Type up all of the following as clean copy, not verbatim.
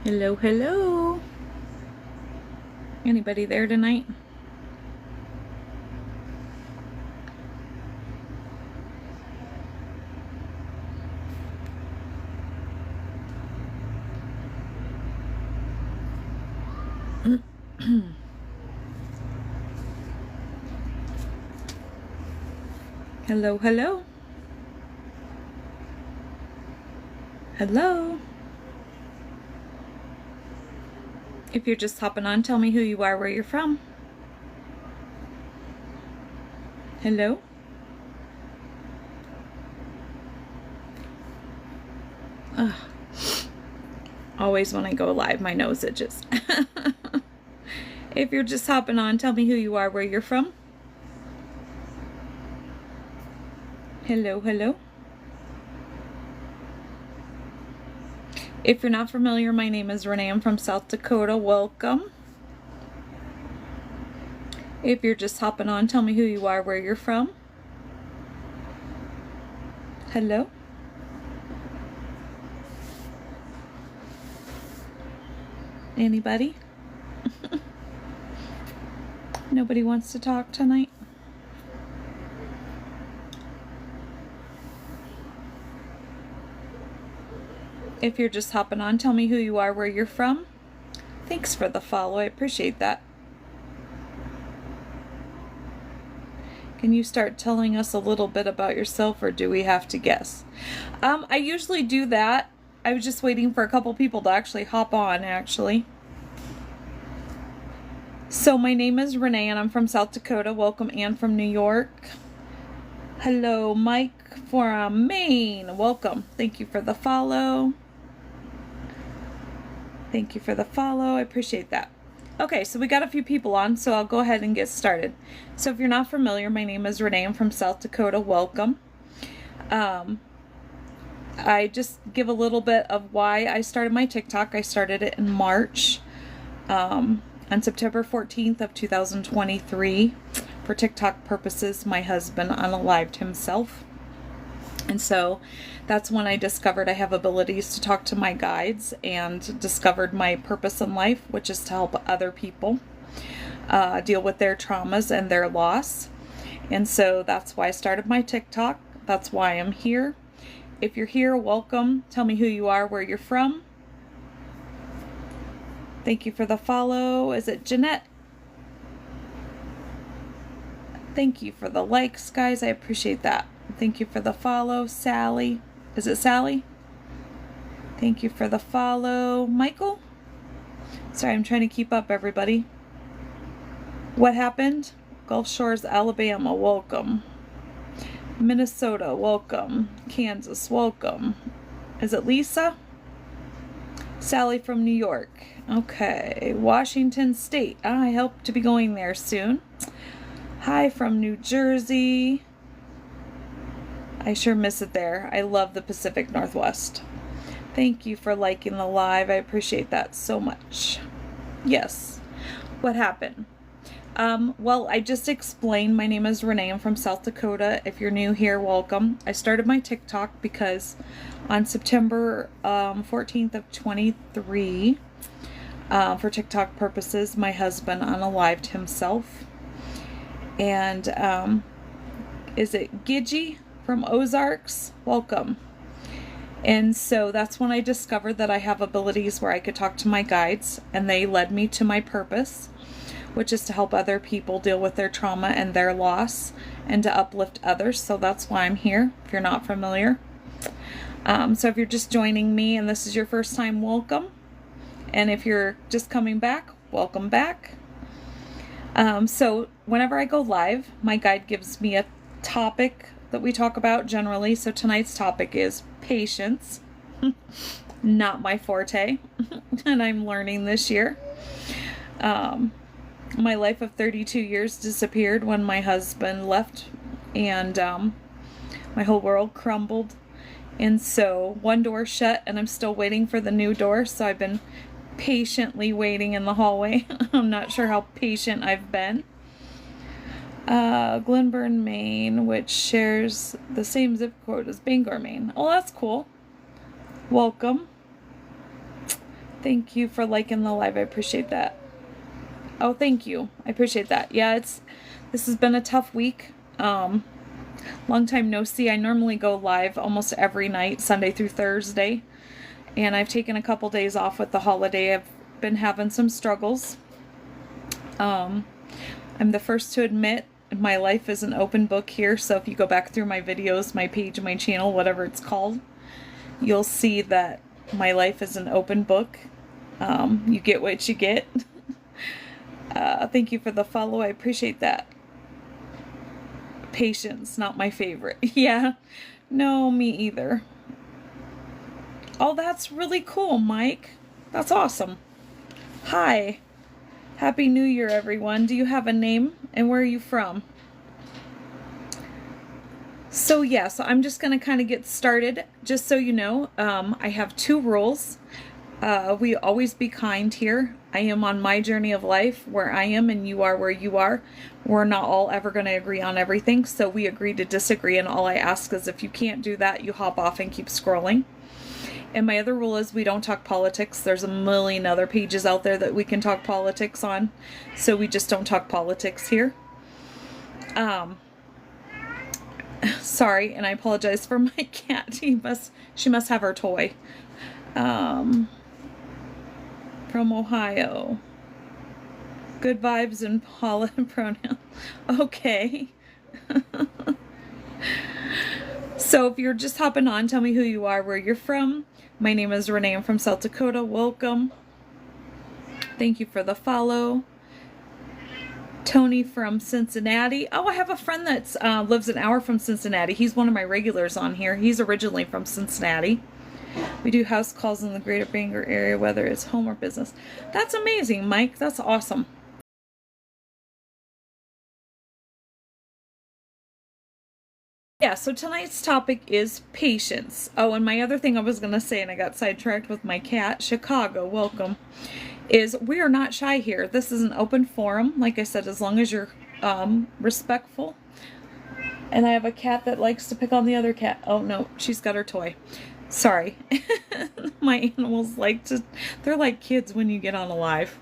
Hello, hello. Anybody there tonight? Hello, hello. Hello. If you're just hopping on, tell me who you are, where you're from. Hello. Ugh. Always when I go live, my nose itches. If you're just hopping on, tell me who you are, where you're from. Hello, hello. If you're not familiar, my name is Renee. I'm from South Dakota. Welcome. If you're just hopping on, tell me who you are, where you're from. Hello. Anybody? Nobody wants to talk tonight? If you're just hopping on, tell me who you are, where you're from. Thanks for the follow. I appreciate that. Can you start telling us a little bit about yourself, or do we have to guess? I usually do that. I was just waiting for a couple people to actually hop on, actually. So my name is Renee, and I'm from South Dakota. Welcome, Ann from New York. Hello, Mike from Maine. Welcome. Thank you for the follow. Thank you for the follow. I appreciate that. Okay, so we got a few people on, so I'll go ahead and get started. So if you're not familiar, my name is Renee. I'm from South Dakota. Welcome. I just give a little bit of why I started my TikTok. I started it in March, on September 14th of 2023. For TikTok purposes, my husband unalived himself. And so that's when I discovered I have abilities to talk to my guides, and discovered my purpose in life, which is to help other people deal with their traumas and their loss. And so that's why I started my TikTok. That's why I'm here. If you're here, welcome. Tell me who you are, where you're from. Thank you for the follow. Is it Jeanette? Thank you for the likes, guys. I appreciate that. Thank you for the follow. Sally. Is it Sally? Thank you for the follow. Michael? Sorry, I'm trying to keep up, everybody. What happened? Gulf Shores, Alabama. Welcome. Minnesota. Welcome. Kansas. Welcome. Is it Lisa? Sally from New York. Okay. Washington State. I hope to be going there soon. Hi from New Jersey. I sure miss it there. I love the Pacific Northwest. Thank you for liking the live. I appreciate that so much. Yes. What happened? Well, I just explained. My name is Renee. I'm from South Dakota. If you're new here, welcome. I started my TikTok because on September 14th of 23, for TikTok purposes, my husband unalived himself. And is it Gidgy from Ozarks? Welcome. And so that's when I discovered that I have abilities where I could talk to my guides, and they led me to my purpose, which is to help other people deal with their trauma and their loss, and to uplift others. So that's why I'm here, if you're not familiar. So if you're just joining me and this is your first time, welcome. And if you're just coming back, welcome back. So whenever I go live, my guide gives me a topic that we talk about generally. So tonight's topic is patience. Not my forte. And I'm learning this year. My life of 32 years disappeared when my husband left, and my whole world crumbled. And so one door shut, and I'm still waiting for the new door. So I've been patiently waiting in the hallway. I'm not sure how patient I've been. Glenburn, Maine, which shares the same zip code as Bangor, Maine. Oh, that's cool. Welcome. Thank you for liking the live. I appreciate that. Oh, thank you. I appreciate that. Yeah, this has been a tough week. Long time no see. I normally go live almost every night, Sunday through Thursday. And I've taken a couple days off with the holiday. I've been having some struggles. I'm the first to admit my life is an open book here. So if you go back through my videos, my page, my channel, whatever it's called, you'll see that my life is an open book. You get what you get. Thank you for the follow. I appreciate that. Patience, not my favorite. Yeah, no, me either. Oh, that's really cool, Mike. That's awesome. Hi. Happy New Year, everyone. Do you have a name and where are you from? So yeah, so I'm just going to kind of get started. Just so you know, I have 2 rules. We always be kind here. I am on my journey of life where I am and you are where you are. We're not all ever going to agree on everything, so we agree to disagree, and all I ask is if you can't do that, you hop off and keep scrolling. And my other rule is we don't talk politics. There's a million other pages out there that we can talk politics on, so we just don't talk politics here. Sorry, and I apologize for my cat. She must have her toy. From Ohio. Good vibes and pollen pronoun. Okay. So if you're just hopping on, tell me who you are, where you're from. My name is Renee. I'm from South Dakota. Welcome. Thank you for the follow. Tony from Cincinnati. Oh, I have a friend that lives an hour from Cincinnati. He's one of my regulars on here. He's originally from Cincinnati. We do house calls in the greater Bangor area, whether it's home or business. That's amazing, Mike. That's awesome. Yeah, so tonight's topic is patience. Oh, and my other thing I was going to say, and I got sidetracked with my cat, Chicago, welcome, is we are not shy here. This is an open forum, like I said, as long as you're respectful. And I have a cat that likes to pick on the other cat. Oh, no, she's got her toy. Sorry. My animals they're like kids when you get on a live.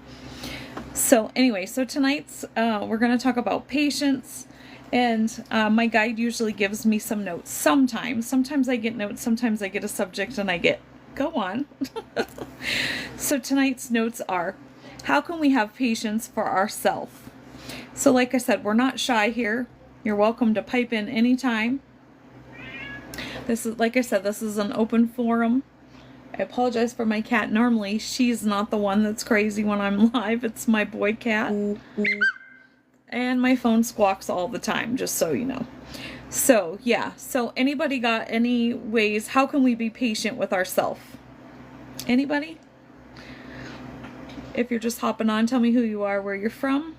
So anyway, so tonight's, we're going to talk about patience. And my guide usually gives me some notes. Sometimes I get notes, sometimes I get a subject and I get, go on. So tonight's notes are, how can we have patience for ourselves? So like I said, we're not shy here. You're welcome to pipe in anytime. This is, like I said, this is an open forum. I apologize for my cat. Normally, she's not the one that's crazy when I'm live. It's my boy cat. And my phone squawks all the time, just so you know. So, yeah. So, anybody got any ways? How can we be patient with ourselves? Anybody? If you're just hopping on, tell me who you are, where you're from.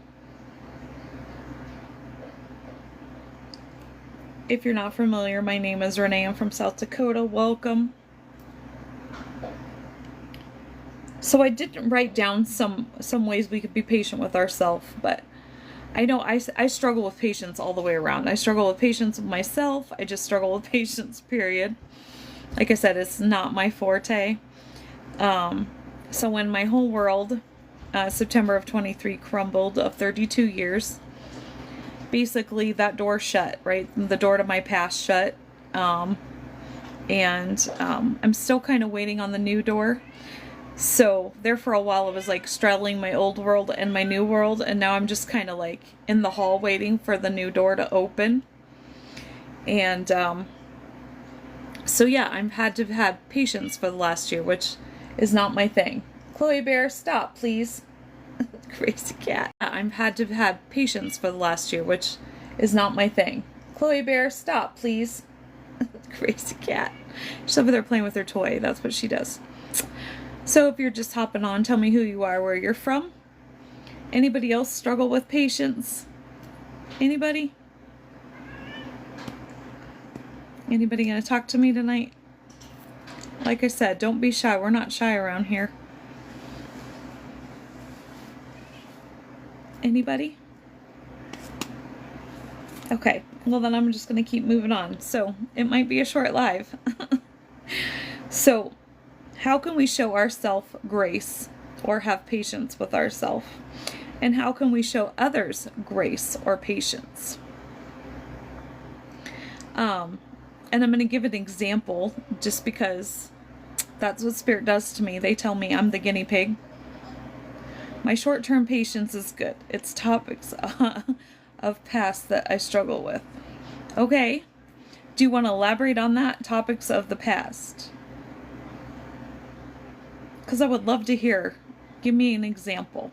If you're not familiar, my name is Renee. I'm from South Dakota. Welcome. So I didn't write down some ways we could be patient with ourselves, but I know I struggle with patience all the way around. I struggle with patience with myself. I just struggle with patience, period. Like I said, it's not my forte. So when my whole world, September of 23, crumbled of 32 years, basically that door shut, right? The door to my past shut. I'm still kind of waiting on the new door. So there for a while I was like straddling my old world and my new world, and now I'm just kind of like in the hall waiting for the new door to open. And so yeah, I've had to have patience for the last year, which is not my thing. Chloe Bear, stop please. Crazy cat. I've had to have patience for the last year, which is not my thing. Chloe Bear, stop please. Crazy cat. She's over there playing with her toy. That's what she does. So if you're just hopping on, tell me who you are, where you're from. Anybody else struggle with patience? Anybody? Anybody gonna talk to me tonight? Like I said, don't be shy. We're not shy around here. Anybody? Okay, well then I'm just gonna keep moving on. So it might be a short live. So How can we show ourselves grace or have patience with ourselves? And how can we show others grace or patience? And I'm going to give an example just because that's what Spirit does to me. They tell me I'm the guinea pig. My short-term patience is good. It's topics of past that I struggle with. Okay. Do you want to elaborate on that? Topics of the past. Because I would love to hear. Give me an example.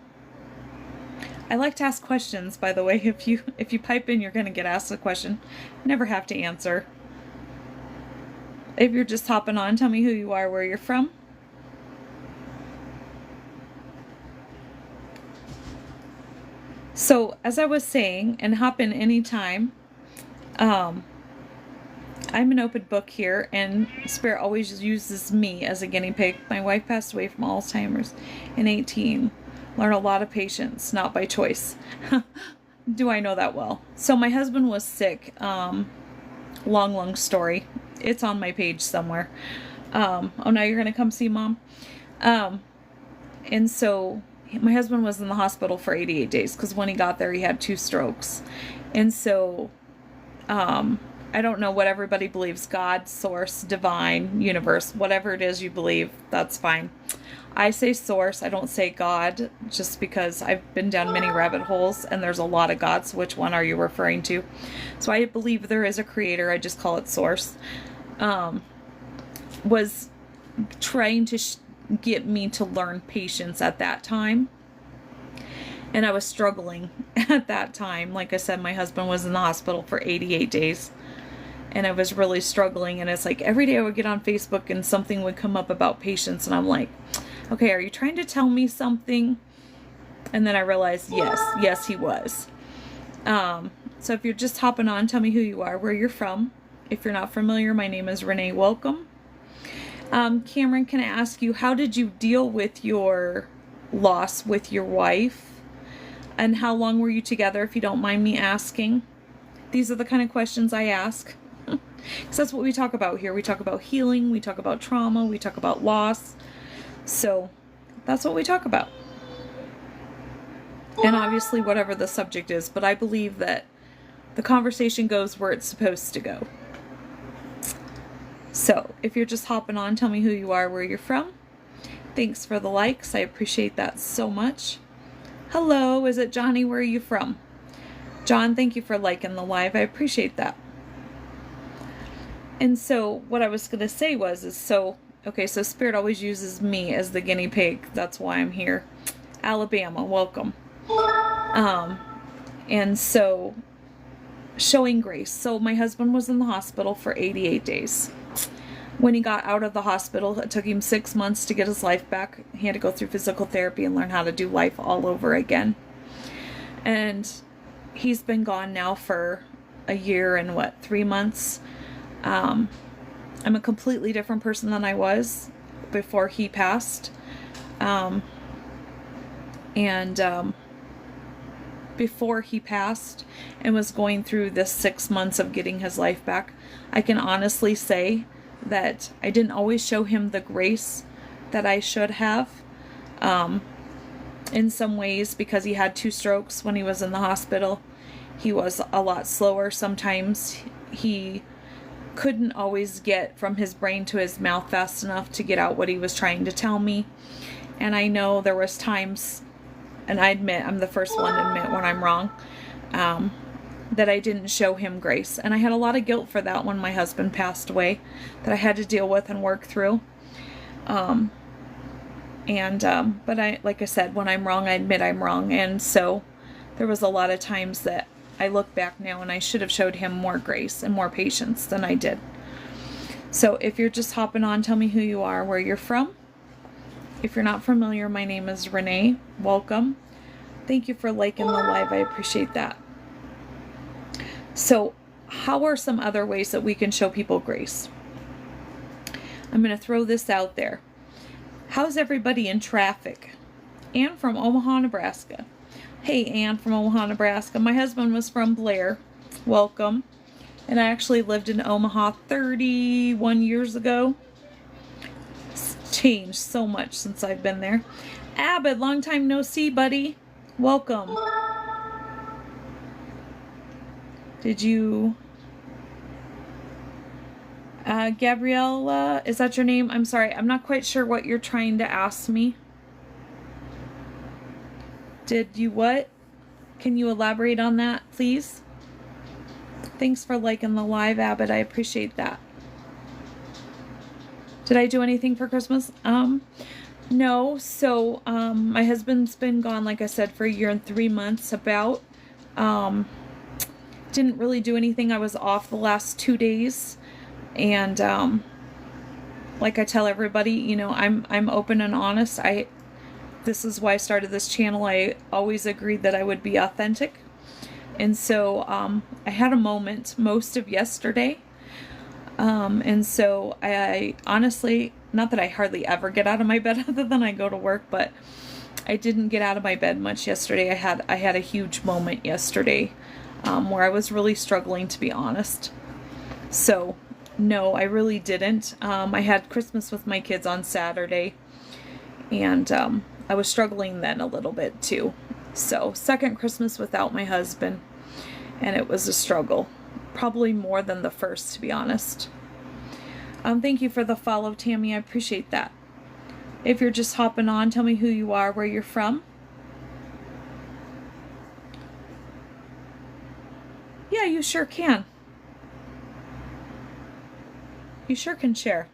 I like to ask questions, by the way. If you pipe in, you're going to get asked a question. Never have to answer. If you're just hopping on, tell me who you are, where you're from. So, as I was saying, and hop in anytime, I'm an open book here, and Spirit always uses me as a guinea pig. My wife passed away from Alzheimer's in 18. Learned a lot of patience, not by choice. Do I know that well? So my husband was sick. Long story. It's on my page somewhere. Oh, now you're going to come see Mom? And so my husband was in the hospital for 88 days because when he got there, he had 2 strokes. And so, I don't know what everybody believes, God, source, divine, universe, whatever it is you believe, that's fine. I say source, I don't say God, just because I've been down many rabbit holes and there's a lot of gods. Which one are you referring to? So I believe there is a creator, I just call it source. Was trying to get me to learn patience at that time. And I was struggling at that time. Like I said, my husband was in the hospital for 88 days. And I was really struggling. And it's like every day I would get on Facebook and something would come up about patience. And I'm like, okay, are you trying to tell me something? And then I realized, yes, he was. So if you're just hopping on, tell me who you are, where you're from. If you're not familiar, my name is Renee. Welcome. Cameron, can I ask you, how did you deal with your loss with your wife? And how long were you together, if you don't mind me asking? These are the kind of questions I ask. Because that's what we talk about here. We talk about healing, we talk about trauma, we talk about loss. So that's what we talk about. And obviously whatever the subject is, but I believe that the conversation goes where it's supposed to go. So if you're just hopping on, tell me who you are, where you're from. Thanks for the likes. I appreciate that so much. Hello, is it Johnny? Where are you from? John, thank you for liking the live. I appreciate that. And so what I was going to say so Spirit always uses me as the guinea pig. That's why I'm here. Alabama, welcome. And so showing grace. So my husband was in the hospital for 88 days. When he got out of the hospital, it took him 6 months to get his life back. He had to go through physical therapy and learn how to do life all over again. And he's been gone now for a year and 3 months. I'm a completely different person than I was before he passed. Before he passed and was going through this 6 months of getting his life back, I can honestly say that I didn't always show him the grace that I should have. In some ways, because he had 2 strokes when he was in the hospital, he was a lot slower. Sometimes he couldn't always get from his brain to his mouth fast enough to get out what he was trying to tell me. And I know there was times, and I admit, I'm the first one to admit when I'm wrong, that I didn't show him grace. And I had a lot of guilt for that when my husband passed away, that I had to deal with and work through. But like I said, when I'm wrong, I admit I'm wrong. And so there was a lot of times that I look back now and I should have showed him more grace and more patience than I did. So if you're just hopping on, tell me who you are, where you're from. If you're not familiar, my name is Renee. Welcome. Thank you for liking the live. I appreciate that. So how are some other ways that we can show people grace? I'm going to throw this out there. How's everybody in traffic? Ann from Omaha, Nebraska. Hey, Ann from Omaha, Nebraska. My husband was from Blair. Welcome. And I actually lived in Omaha 31 years ago. changed so much since I've been there. Abbott, long time no see, buddy. Welcome. Did you... Gabriella, is that your name? I'm sorry, I'm not quite sure what you're trying to ask me. Did you what? Can you elaborate on that, please? Thanks for liking the live, Abbott. I appreciate that. Did I do anything for Christmas? No. So, my husband's been gone, like I said, for a year and 3 months about. Didn't really do anything. I was off the last 2 days. And, like I tell everybody, you know, I'm open and honest. This is why I started this channel. I always agreed that I would be authentic. And so, I had a moment most of yesterday. And so I honestly, not that I hardly ever get out of my bed other than I go to work, but I didn't get out of my bed much yesterday. I had a huge moment yesterday, where I was really struggling, to be honest. So, no, I really didn't. I had Christmas with my kids on Saturday, and I was struggling then a little bit too. So, second Christmas without my husband, and it was a struggle. Probably more than the first, to be honest. Thank you for the follow, Tammy. I appreciate that. If you're just hopping on, tell me who you are, where you're from. Yeah, you sure can. You sure can share.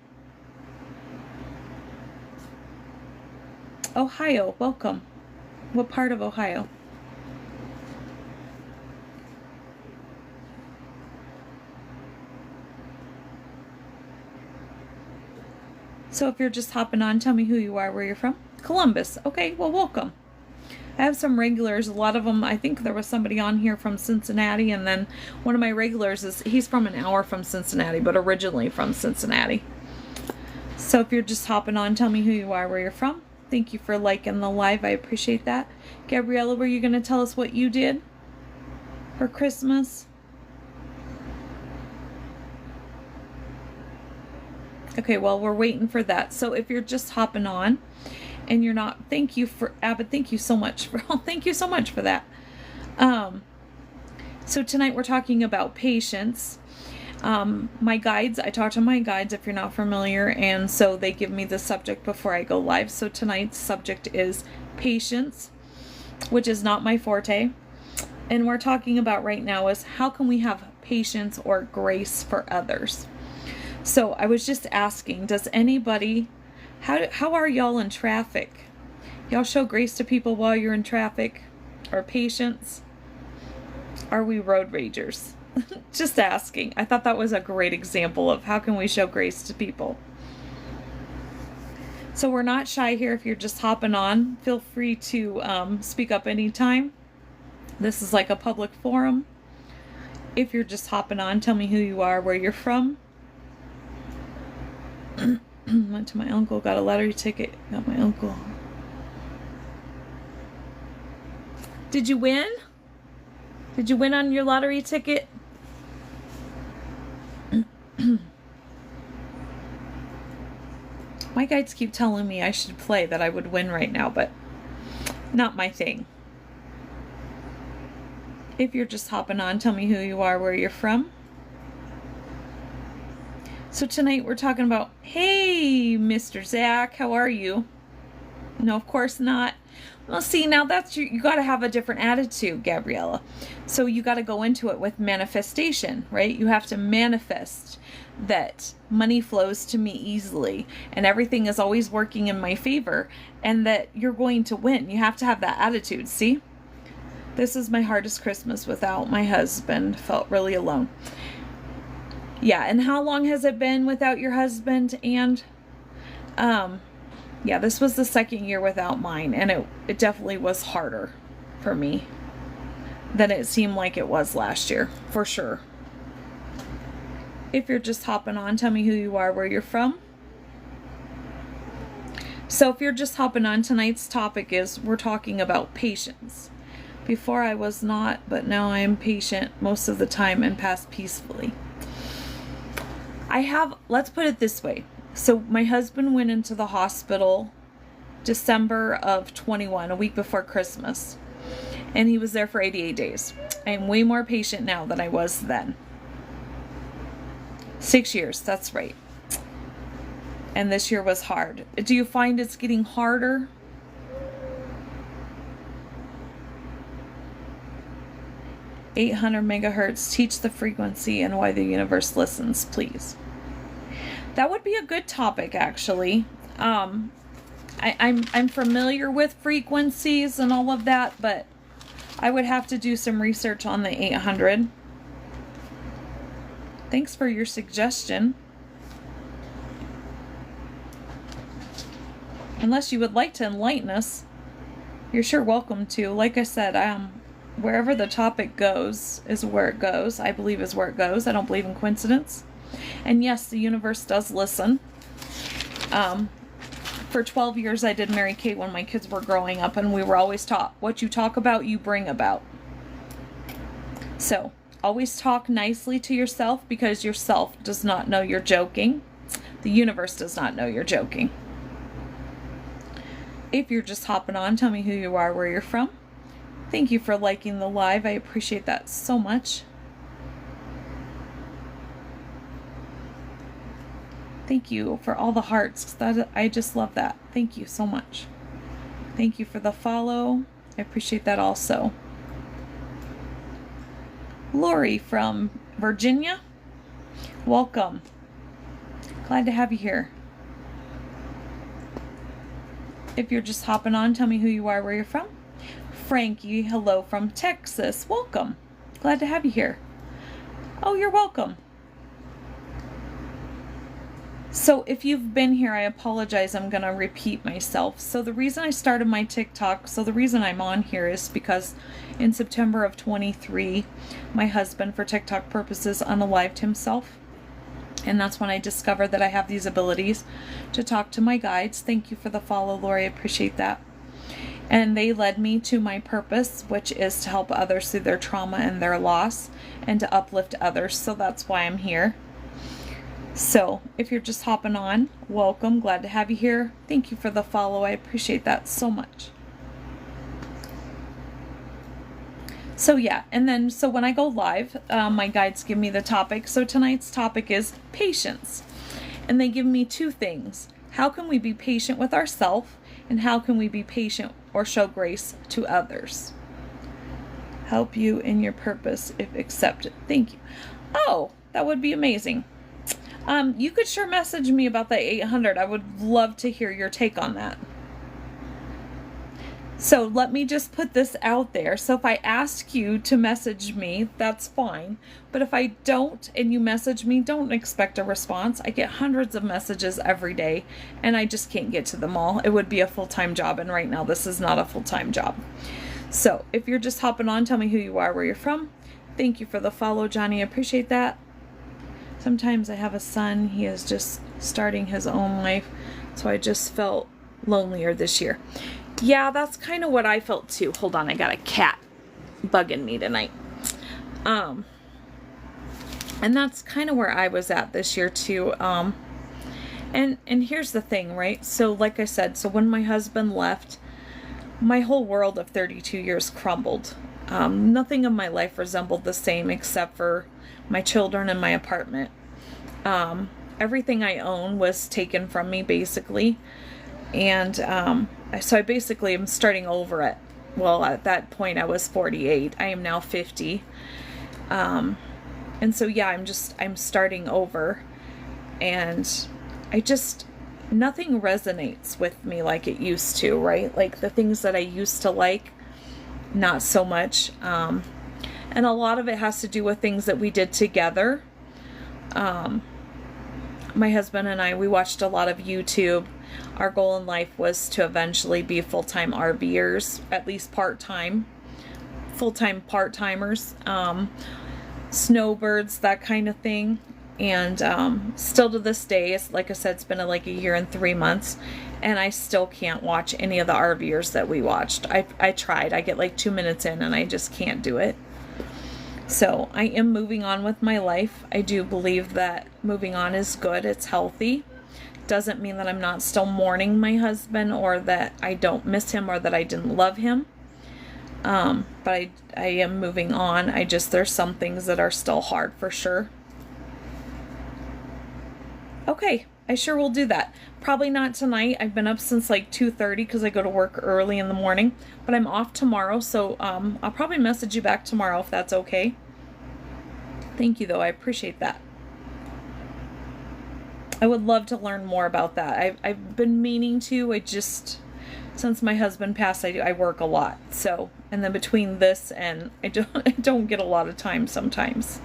Ohio, welcome. What part of Ohio? So if you're just hopping on, tell me who you are, where you're from. Columbus. Okay, well, welcome. I have some regulars, a lot of them. I think there was somebody on here from Cincinnati, and then one of my regulars he's from an hour from Cincinnati, but originally from Cincinnati. So if you're just hopping on, tell me who you are, where you're from. Thank you for liking the live. I appreciate that. Gabriella, were you going to tell us what you did for Christmas? Okay, well, we're waiting for that. So if you're just hopping on and you're not, thank you for Abbott. Thank you so much for thank you so much for that. So tonight we're talking about patience. My guides, I talk to my guides if you're not familiar, and so they give me the subject before I go live. So tonight's subject is patience, which is not my forte. And we're talking about right now is how can we have patience or grace for others? So I was just asking, does anybody, how are y'all in traffic? Y'all show grace to people while you're in traffic? Or patience? Are we road ragers? Just asking. I thought that was a great example of how can we show grace to people. So we're not shy here. If you're just hopping on, feel free to speak up anytime. This is like a public forum. If you're just hopping on, tell me who you are, where you're from. Went to my uncle, got a lottery ticket, got my uncle. Did you win? Did you win on your lottery ticket? My guides keep telling me I should play, that I would win right now, but not my thing. If you're just hopping on, tell me who you are, where you're from. So tonight we're talking about, hey, Mr. Zach, how are you? No, of course not. Well, see, now that's you got to have a different attitude, Gabriella. So you got to go into it with manifestation, right? You have to manifest that money flows to me easily and everything is always working in my favor and that you're going to win. You have to have that attitude, see? This is my hardest Christmas without my husband. Felt really alone. Yeah, and how long has it been without your husband? And yeah, this was the second year without mine, and it definitely was harder for me than it seemed like it was last year, for sure. If you're just hopping on, tell me who you are, where you're from. So if you're just hopping on, tonight's topic is we're talking about patience. Before I was not, but now I am patient most of the time and pass peacefully. Let's put it this way. So my husband went into the hospital December of 21, a week before Christmas. And he was there for 88 days. I am way more patient now than I was then. 6 years, that's right. And this year was hard. Do you find it's getting harder? "800 megahertz, teach the frequency and why the universe listens, please." That would be a good topic, actually. I'm familiar with frequencies and all of that, but I would have to do some research on the 800. Thanks for your suggestion. Unless you would like to enlighten us, you're sure welcome to. Like I said, wherever the topic goes is where it goes. I believe is where it goes. I don't believe in coincidence. And yes, the universe does listen. For 12 years, I did Mary Kate when my kids were growing up, and we were always taught, what you talk about, you bring about. So, always talk nicely to yourself, because yourself does not know you're joking. The universe does not know you're joking. If you're just hopping on, tell me who you are, where you're from. Thank you for liking the live. I appreciate that so much. Thank you for all the hearts. I just love that. Thank you so much. Thank you for the follow. I appreciate that also. Lori from Virginia, welcome. Glad to have you here. If you're just hopping on, tell me who you are, where you're from. Frankie, hello from Texas. Welcome. Glad to have you here. Oh, you're welcome. So if you've been here, I apologize. I'm going to repeat myself. So the reason I started my TikTok, the reason I'm on here is because in September of 23, my husband, for TikTok purposes, unalived himself. And that's when I discovered that I have these abilities to talk to my guides. Thank you for the follow, Lori. I appreciate that. And they led me to my purpose, which is to help others through their trauma and their loss and to uplift others. So that's why I'm here. So if you're just hopping on, welcome. Glad to have you here. Thank you for the follow. I appreciate that so much. So yeah, and then so when I go live, my guides give me the topic. So tonight's topic is patience. And they give me two things. How can we be patient with ourselves? And how can we be patient or show grace to others? Help you in your purpose if accepted. Thank you. Oh, that would be amazing. You could sure message me about the 800. I would love to hear your take on that. So let me just put this out there. So if I ask you to message me, that's fine. But if I don't and you message me, don't expect a response. I get hundreds of messages every day and I just can't get to them all. It would be a full-time job, and right now this is not a full-time job. So if you're just hopping on, tell me who you are, where you're from. Thank you for the follow, Johnny. I appreciate that. Sometimes I have a son. He is just starting his own life. So I just felt lonelier this year. Yeah, that's kind of what I felt too. Hold on, I got a cat bugging me tonight. And that's kind of where I was at this year too. And here's the thing, right? So like I said, so when my husband left, my whole world of 32 years crumbled. Nothing in my life resembled the same except for my children and my apartment. Everything I own was taken from me, basically. And so I basically am starting over at that point I was 48. I am now 50. And so yeah, I'm starting over. And nothing resonates with me like it used to, right? Like the things that I used to like, not so much. And a lot of it has to do with things that we did together. My husband and I, we watched a lot of YouTube. Our goal in life was to eventually be full-time RVers, at least part-time, full-time part-timers, snowbirds, that kind of thing. And still to this day, it's like I said, it's been like a year and 3 months, and I still can't watch any of the RVers that we watched. I tried. I get like 2 minutes in and I just can't do it. So I am moving on with my life. I do believe that moving on is good. It's healthy Doesn't mean that I'm not still mourning my husband, or that I don't miss him, or that I didn't love him. But I am moving on. There's some things that are still hard for sure. Okay, I sure will do that. Probably not tonight. I've been up since like 2:30 because I go to work early in the morning, but I'm off tomorrow, so I'll probably message you back tomorrow if that's okay. Thank you though, I appreciate that. I would love to learn more about that. I've been meaning to. Since my husband passed, I work a lot. So, and then between this and I don't get a lot of time sometimes.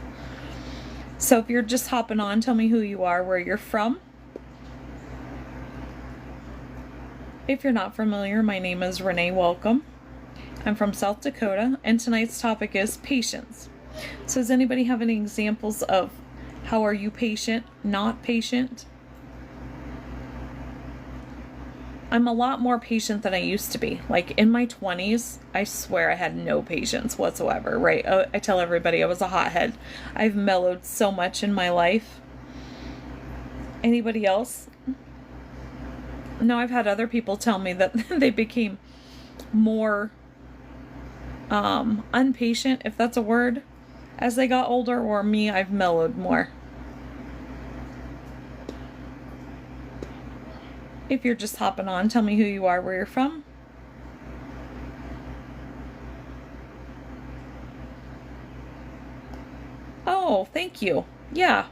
So if you're just hopping on, tell me who you are, where you're from. If you're not familiar, my name is Renee. Welcome. I'm from South Dakota, and tonight's topic is patience. So does anybody have any examples of how are you patient, not patient? I'm a lot more patient than I used to be. Like in my 20s, I swear I had no patience whatsoever, right? I tell everybody I was a hothead. I've mellowed so much in my life. Anybody else? No, I've had other people tell me that they became more unpatient, if that's a word, as they got older, or me, I've mellowed more. If you're just hopping on, tell me who you are, where you're from. Oh, thank you. Yeah.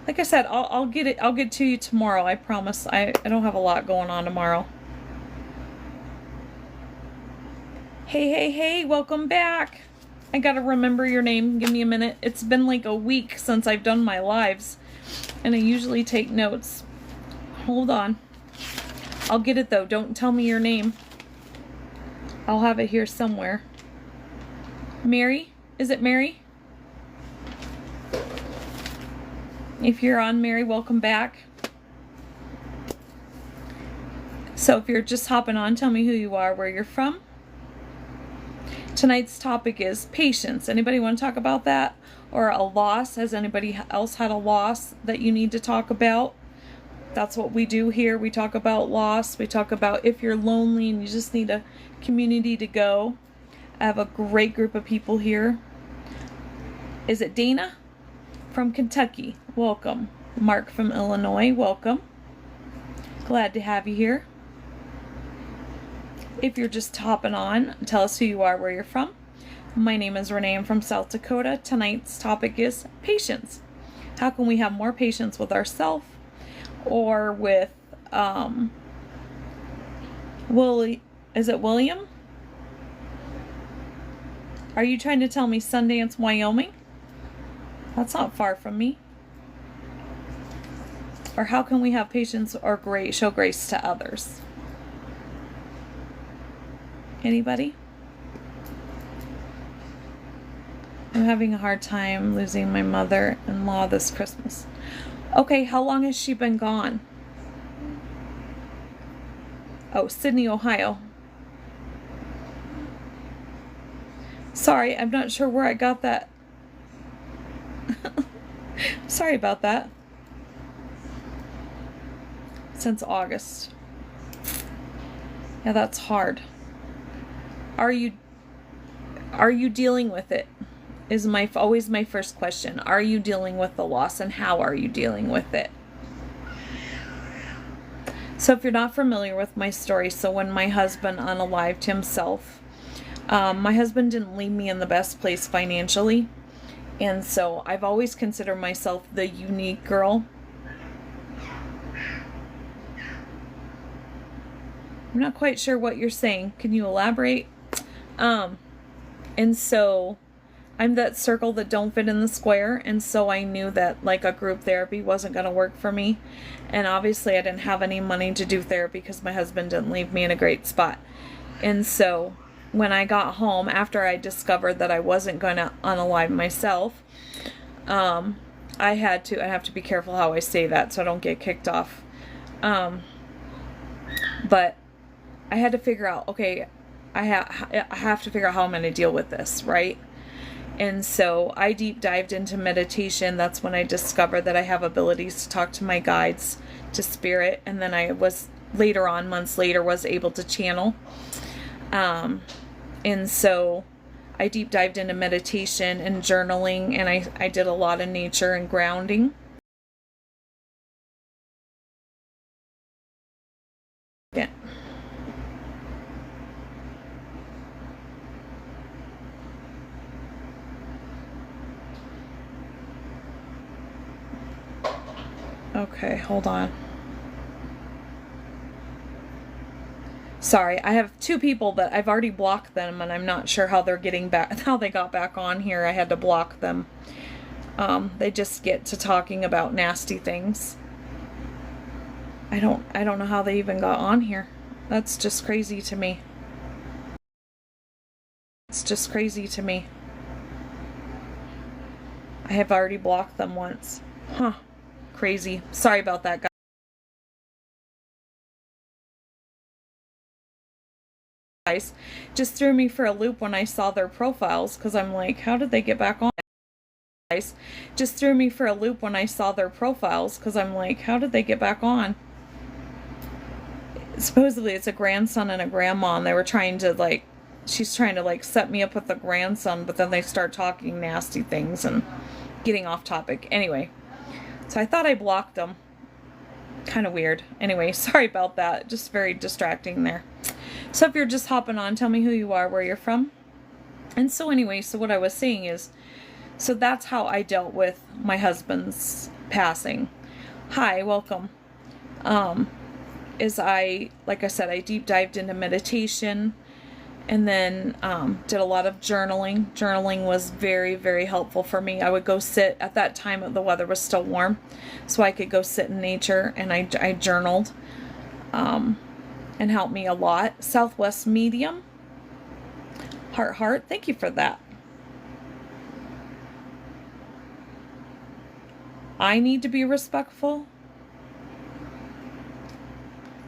Like I said, I'll get it. I'll get to you tomorrow. I promise. I don't have a lot going on tomorrow. Hey, welcome back. I gotta remember your name. Give me a minute. It's been like a week since I've done my lives, and I usually take notes. Hold on. I'll get it though. Don't tell me your name. I'll have it here somewhere. Mary? Is it Mary? If you're on, Mary, welcome back. So if you're just hopping on, tell me who you are, where you're from. Tonight's topic is patience. Anybody want to talk about that? Or a loss? Has anybody else had a loss that you need to talk about? That's what we do here. We talk about loss. We talk about if you're lonely and you just need a community to go. I have a great group of people here. Is it Dana? From Kentucky. Welcome. Mark from Illinois. Welcome. Glad to have you here. If you're just hopping on, tell us who you are, where you're from. My name is Renee. I'm from South Dakota. Tonight's topic is patience. How can we have more patience with ourselves or with is it William? Are you trying to tell me Sundance, Wyoming? That's not far from me. Or how can we have patience or show grace to others? Anybody? I'm having a hard time losing my mother-in-law this Christmas. Okay, how long has she been gone? Oh, Sydney, Ohio. Sorry, I'm not sure where I got that. Sorry about that. Since August. Yeah, that's hard. Are you dealing with it? Is always my first question. Are you dealing with the loss, and how are you dealing with it? So if you're not familiar with my story, so when my husband unalived himself, my husband didn't leave me in the best place financially. And so I've always considered myself the unique girl. I'm not quite sure what you're saying. Can you elaborate? And so I'm that circle that don't fit in the square. And so I knew that like a group therapy wasn't going to work for me. And obviously I didn't have any money to do therapy because my husband didn't leave me in a great spot. And so when I got home, after I discovered that I wasn't going to unalive myself, I have to be careful how I say that so I don't get kicked off. But I had to figure out, okay, I have to figure out how I'm going to deal with this, right? And so I deep dived into meditation. That's when I discovered that I have abilities to talk to my guides, to spirit. And then I was later on, months later, was able to channel. And so I deep dived into meditation and journaling, and I did a lot of nature and grounding. Yeah. Okay, hold on. Sorry, I have two people that I've already blocked them, and I'm not sure how they're getting back, how they got back on here. I had to block them. They just get to talking about nasty things. I don't know how they even got on here. That's just crazy to me. It's just crazy to me. I have already blocked them once. Huh. Crazy. Sorry about that, guys. Just threw me for a loop when I saw their profiles, because I'm like, how did they get back on? Guys, just threw me for a loop when I saw their profiles, because I'm like, how did they get back on? Supposedly it's a grandson and a grandma, and they were trying to, like, she's trying to, like, set me up with the grandson, but then they start talking nasty things and getting off topic. Anyway, so I thought I blocked them. Kind of weird. Anyway, sorry about that. Just very distracting there. So if you're just hopping on, tell me who you are, where you're from. And so anyway, so what I was saying is, so that's how I dealt with my husband's passing. Hi, welcome. Like I said, I deep dived into meditation, and then did a lot of journaling. Journaling was very, very helpful for me. I would go sit, at that time the weather was still warm, so I could go sit in nature, and I journaled, and helped me a lot. Southwest Medium. Heart, thank you for that. I need to be respectful.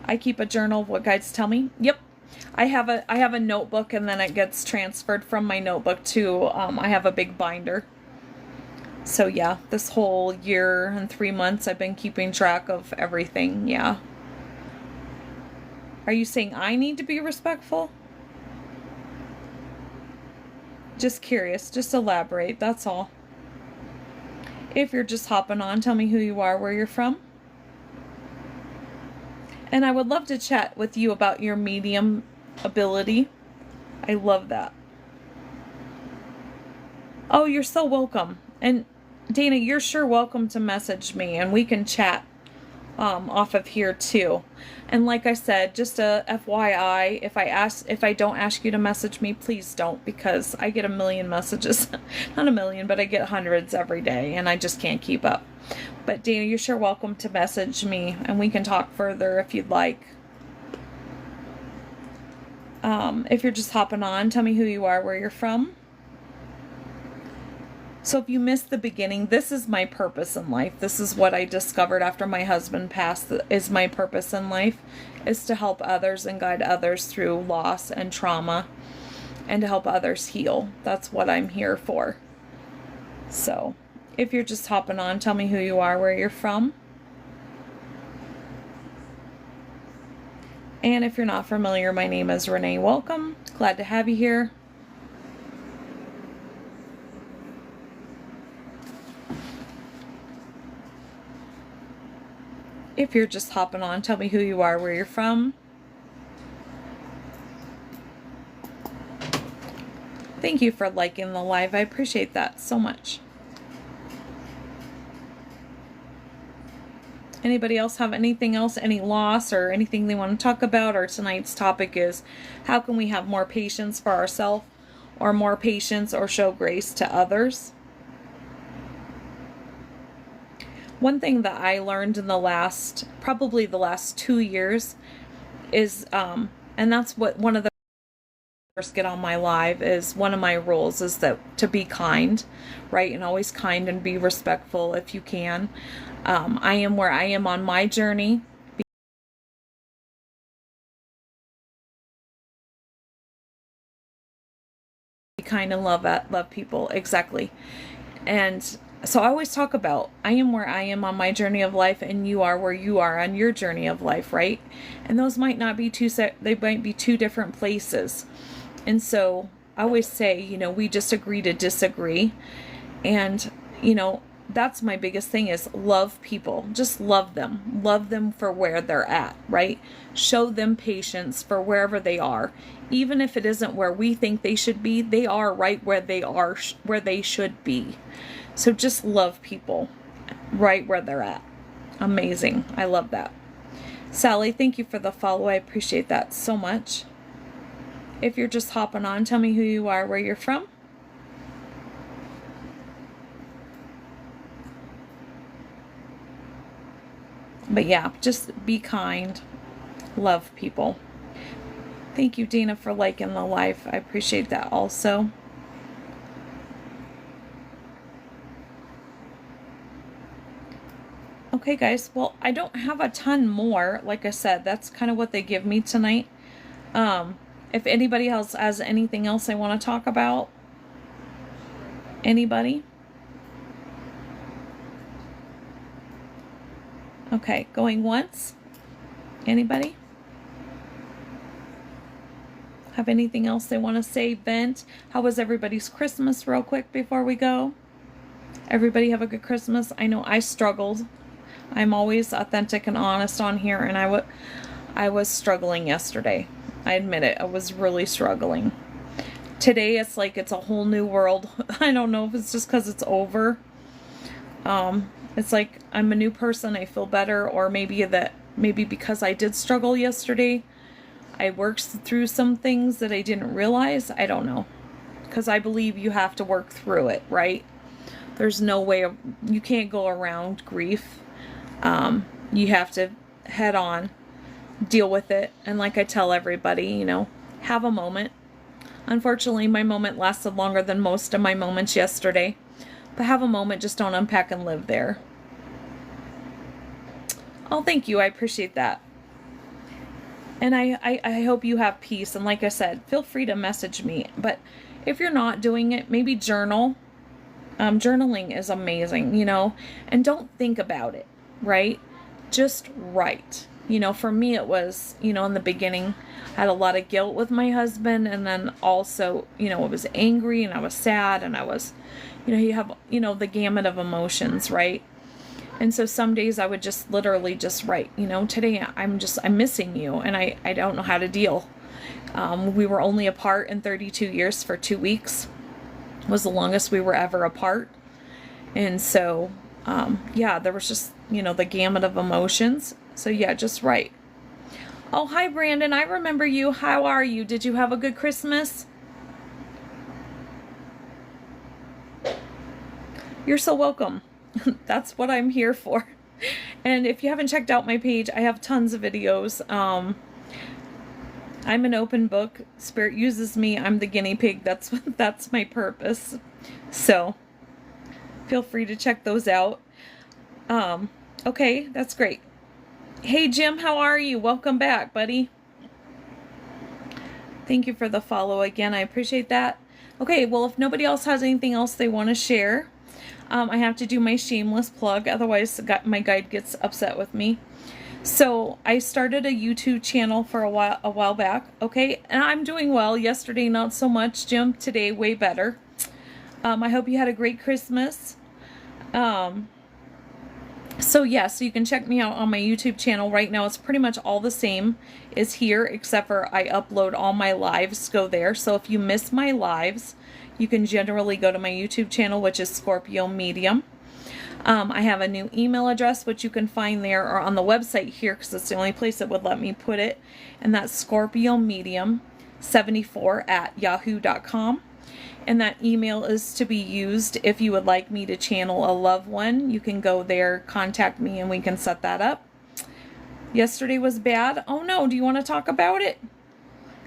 I keep a journal of what guides tell me. Yep. I have a notebook, and then it gets transferred from my notebook to, I have a big binder. So yeah, this whole year and 3 months I've been keeping track of everything. Yeah. Are you saying I need to be respectful? Just curious. Just elaborate. That's all. If you're just hopping on, tell me who you are, where you're from. And I would love to chat with you about your medium ability. I love that. Oh, you're so welcome. And Dana, you're sure welcome to message me, and we can chat off of here too. And like I said, just a FYI, if I don't ask you to message me, please don't, because I get a million messages. Not a million, but I get hundreds every day, and I just can't keep up. But Dana, you're sure welcome to message me, and we can talk further if you'd like. If you're just hopping on, tell me who you are, where you're from. So if you missed the beginning, this is my purpose in life. This is what I discovered after my husband passed, is my purpose in life, is to help others and guide others through loss and trauma, and to help others heal. That's what I'm here for. So if you're just hopping on, tell me who you are, where you're from. And if you're not familiar, my name is Renee. Welcome. Glad to have you here. If you're just hopping on, tell me who you are, where you're from. Thank you for liking the live. I appreciate that so much. Anybody else have anything else, any loss or anything they want to talk about? Or tonight's topic is, how can we have more patience for ourselves, or more patience or show grace to others? One thing that I learned in probably the last 2 years is, and that's what one of the first get on my live is, one of my rules is that to be kind, right? And always kind and be respectful if you can. I am where I am on my journey. Be kind and love people. Exactly. And so I always talk about, I am where I am on my journey of life, and you are where you are on your journey of life, right? And those might not be they might be two different places. And so I always say, you know, we just agree to disagree. And, you know, that's my biggest thing is love people. Just love them. Love them for where they're at, right? Show them patience for wherever they are. Even if it isn't where we think they should be, they are right where they are, where they should be. So just love people right where they're at. Amazing. I love that. Sally, thank you for the follow. I appreciate that so much. If you're just hopping on, tell me who you are, where you're from. But yeah, just be kind. Love people. Thank you, Dana, for liking the live. I appreciate that also. Okay, guys. Well, I don't have a ton more. Like I said, that's kind of what they give me tonight. If anybody else has anything else they want to talk about. Anybody? Okay, going once. Anybody? Have anything else they want to say, vent? How was everybody's Christmas real quick before we go? Everybody have a good Christmas. I know I struggled. I'm always authentic and honest on here, and I was struggling yesterday. I admit it. I was really struggling. Today it's like it's a whole new world. I don't know if it's just because it's over. It's like I'm a new person. I feel better, or maybe because I did struggle yesterday, I worked through some things that I didn't realize. I don't know, because I believe you have to work through it, right? There's no way you can't go around grief. You have to head on, deal with it, and like I tell everybody, you know, have a moment. Unfortunately, my moment lasted longer than most of my moments yesterday. But have a moment, just don't unpack and live there. Oh, thank you. I appreciate that. And I hope you have peace. And like I said, feel free to message me. But if you're not doing it, maybe journal. Journaling is amazing, you know. And don't think about it, right? Just write. You know, for me it was, you know, in the beginning, I had a lot of guilt with my husband. And then also, you know, I was angry and I was sad and I was, you know, you have, you know, the gamut of emotions, right? And so some days I would just literally just write, you know, today I'm missing you and I don't know how to deal. We were only apart in 32 years for 2 weeks. It was the longest we were ever apart. And so, yeah, there was just, you know, the gamut of emotions. So yeah, just write. Oh, hi, Brandon. I remember you. How are you? Did you have a good Christmas? You're so welcome. That's what I'm here for. And if you haven't checked out my page, I have tons of videos. I'm an open book. Spirit uses me. I'm the guinea pig. That's my purpose. So feel free to check those out. Okay, that's great. Hey, Jim, how are you? Welcome back, buddy. Thank you for the follow again. I appreciate that. Okay, well, if nobody else has anything else they want to share, I have to do my shameless plug. Otherwise, my guide gets upset with me. So I started a YouTube channel for a while back. Okay, and I'm doing well. Yesterday, not so much, Jim. Today, way better. I hope you had a great Christmas. So yeah, so you can check me out on my YouTube channel right now. It's pretty much all the same as here, except for I upload all my lives go there. So if you miss my lives, you can generally go to my YouTube channel, which is Scorpio Medium. I have a new email address, which you can find there or on the website here, because it's the only place that would let me put it. And that's scorpiomedium74@yahoo.com. And that email is to be used if you would like me to channel a loved one. You can go there, contact me, and we can set that up. Yesterday was bad. Oh no, do you want to talk about it?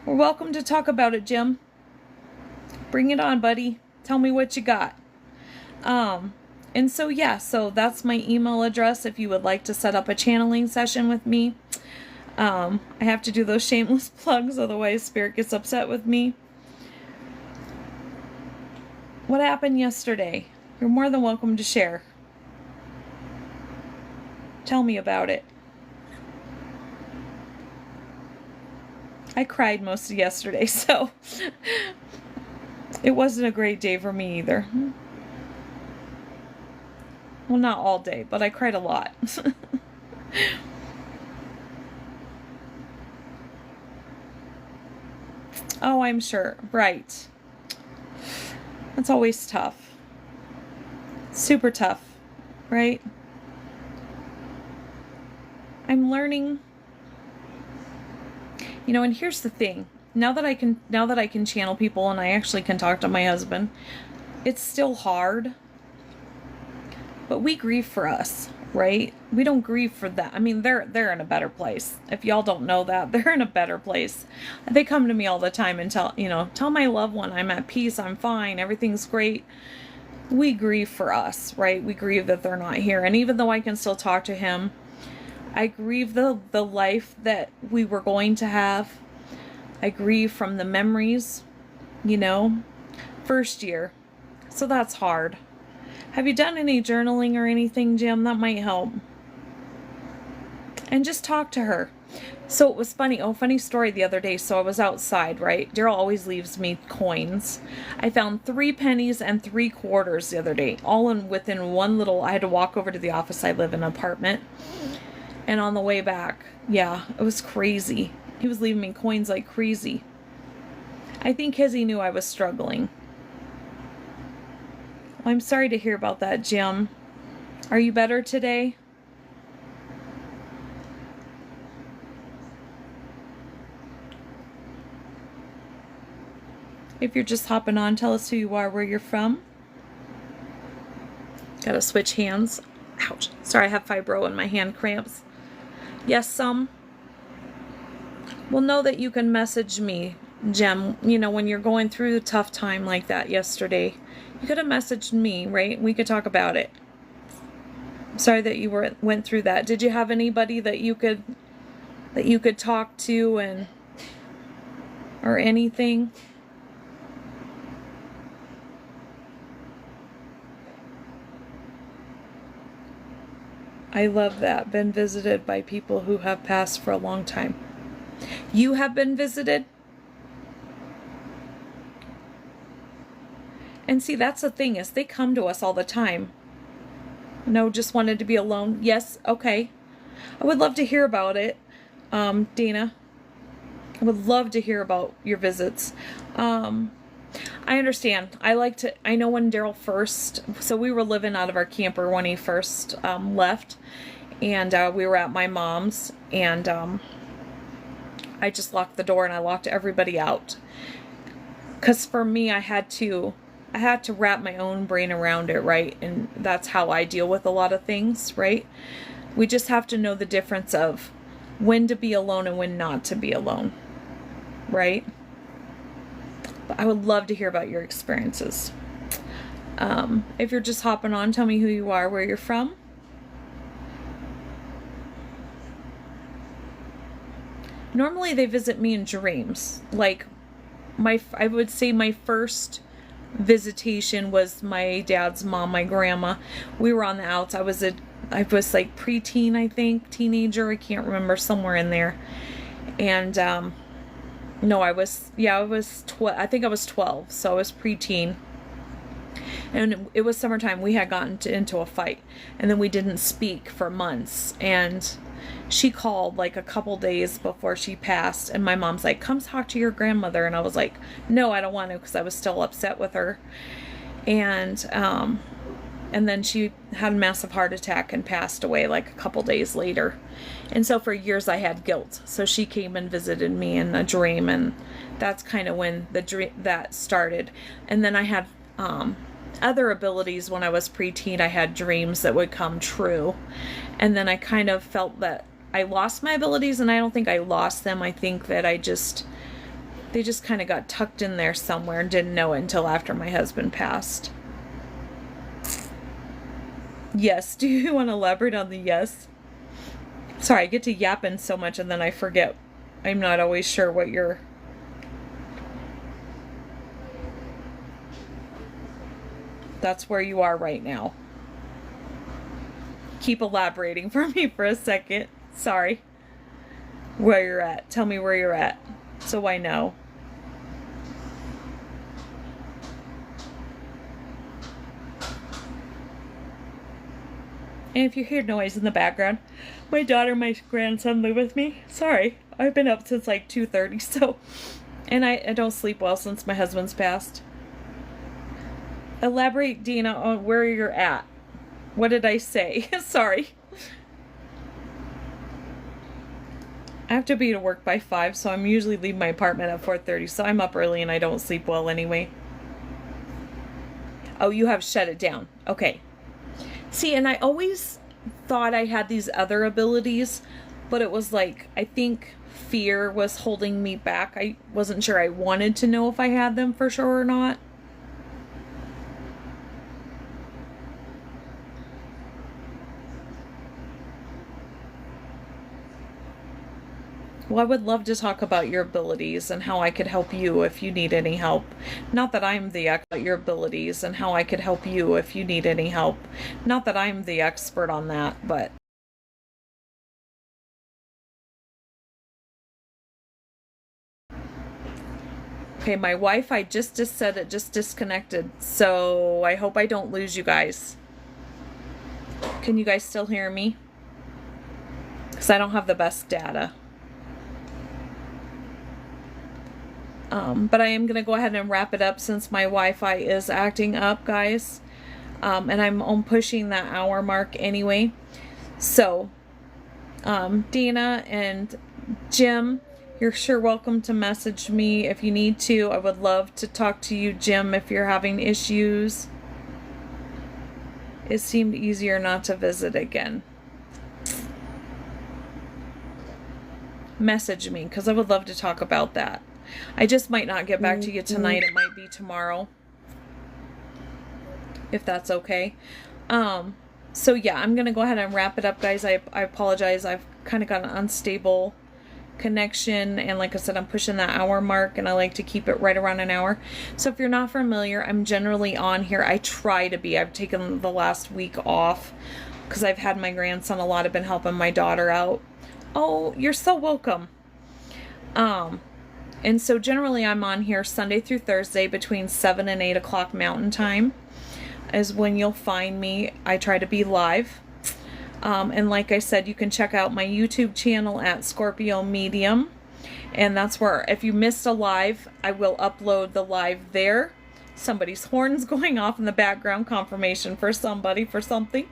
We're welcome to talk about it, Jim. Bring it on, buddy. Tell me what you got. And so yeah, so that's my email address if you would like to set up a channeling session with me. I have to do those shameless plugs, otherwise Spirit gets upset with me. What happened yesterday? You're more than welcome to share. Tell me about it. I cried most of yesterday, so it wasn't a great day for me either. Well, not all day, but I cried a lot. Oh, I'm sure. Right. That's always tough. Super tough, right? I'm learning. You know, and here's the thing. Now that I can channel people and I actually can talk to my husband, it's still hard. But we grieve for us, right? We don't grieve for that. I mean, they're in a better place. If y'all don't know that, they're in a better place. They come to me all the time and tell my loved one I'm at peace, I'm fine, everything's great. We grieve for us, right? We grieve that they're not here. And even though I can still talk to him, I grieve the life that we were going to have. I grieve from the memories, first year. So that's hard. Have you done any journaling or anything, Jim? That might help. And just talk to her. So it was funny. Funny story the other day. So I was outside, right? Daryl always leaves me coins. I found 3 pennies and 3 quarters the other day, all within one little. I had to walk over to the office. I live in an apartment. And on the way back, yeah, it was crazy. He was leaving me coins like crazy. I think because he knew I was struggling. Well, I'm sorry to hear about that, Jim. Are you better today? If you're just hopping on, tell us who you are, where you're from. Gotta switch hands. Ouch. Sorry, I have fibro in my hand cramps. Yes, some. Well, know that you can message me, Jem, when you're going through a tough time like that yesterday. You could have messaged me, right? We could talk about it. Sorry that you went through that. Did you have anybody that you could talk to or anything? I love that. Been visited by people who have passed for a long time. You have been visited? And see, that's the thing, is they come to us all the time. No, just wanted to be alone. Yes, okay. I would love to hear about it, Dana. I would love to hear about your visits. I understand. I know when Daryl first, so we were living out of our camper when he first left, and we were at my mom's, and I just locked the door and I locked everybody out. Because for me, I had to wrap my own brain around it, right? And that's how I deal with a lot of things, right? We just have to know the difference of when to be alone and when not to be alone, right? But I would love to hear about your experiences. If you're just hopping on, tell me who you are, where you're from. Normally they visit me in dreams. Like I would say my first visitation was my dad's mom, my grandma. We were on the outs. I was like preteen, I think, teenager. I can't remember, somewhere in there. And no, I think I was 12, so I was preteen. And it was summertime. We had gotten into a fight, and then we didn't speak for months. And she called like a couple days before she passed, and my mom's like, come talk to your grandmother. And I was like, no, I don't want to, because I was still upset with her. And then she had a massive heart attack and passed away like a couple days later. And so for years I had guilt. So she came and visited me in a dream, and that's kind of when the dream that started. And then I had other abilities when I was preteen. I had dreams that would come true. And then I kind of felt that I lost my abilities, and I don't think I lost them. I think that they just kind of got tucked in there somewhere and didn't know it until after my husband passed. Yes. Do you want to elaborate on the yes? Sorry, I get to yapping so much and then I forget. I'm not always sure what you're... That's where you are right now. Keep elaborating for me for a second. Sorry. Where you're at. Tell me where you're at so I know. And if you hear noise in the background, my daughter and my grandson live with me. Sorry. I've been up since like 2:30, so... And I don't sleep well since my husband's passed. Elaborate, Dina, on where you're at. What did I say? Sorry. I have to be to work by 5, so I'm usually leaving my apartment at 4:30, so I'm up early and I don't sleep well anyway. Oh, you have shut it down. Okay. See, and I always thought I had these other abilities, but it was like, I think fear was holding me back. I wasn't sure I wanted to know if I had them for sure or not. Well, I would love to talk about your abilities and how I could help you if you need any help. Not that I'm the expert at your abilities and how I could help you if you need any help. Not that I'm the expert on that, but... Okay, my Wi-Fi just said it just disconnected, so I hope I don't lose you guys. Can you guys still hear me? Because I don't have the best data. But I am going to go ahead and wrap it up since my Wi-Fi is acting up, guys. And I'm pushing that hour mark anyway. So, Dina and Jim, you're sure welcome to message me if you need to. I would love to talk to you, Jim, if you're having issues. It seemed easier not to visit again. Message me, because I would love to talk about that. I just might not get back to you tonight. It might be tomorrow, if that's okay. So yeah, I'm gonna go ahead and wrap it up, guys. I apologize. I've kind of got an unstable connection, and like I said, I'm pushing that hour mark, and I like to keep it right around an hour. So if you're not familiar, I'm generally on here. I try to be. I've taken the last week off because I've had my grandson a lot. I've been helping my daughter out. Oh, you're so welcome. And so generally I'm on here Sunday through Thursday between 7 and 8 o'clock Mountain Time is when you'll find me. I try to be live. And like I said, you can check out my YouTube channel at Scorpio Medium. And that's where, if you missed a live, I will upload the live there. Somebody's horns going off in the background, confirmation for somebody, for something.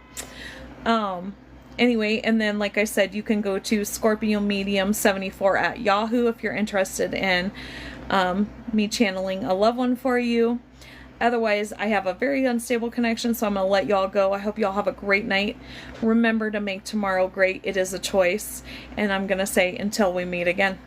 Anyway, and then like I said, you can go to Scorpio Medium 74 at Yahoo if you're interested in me channeling a loved one for you. Otherwise, I have a very unstable connection, so I'm going to let y'all go. I hope y'all have a great night. Remember to make tomorrow great. It is a choice. And I'm going to say until we meet again.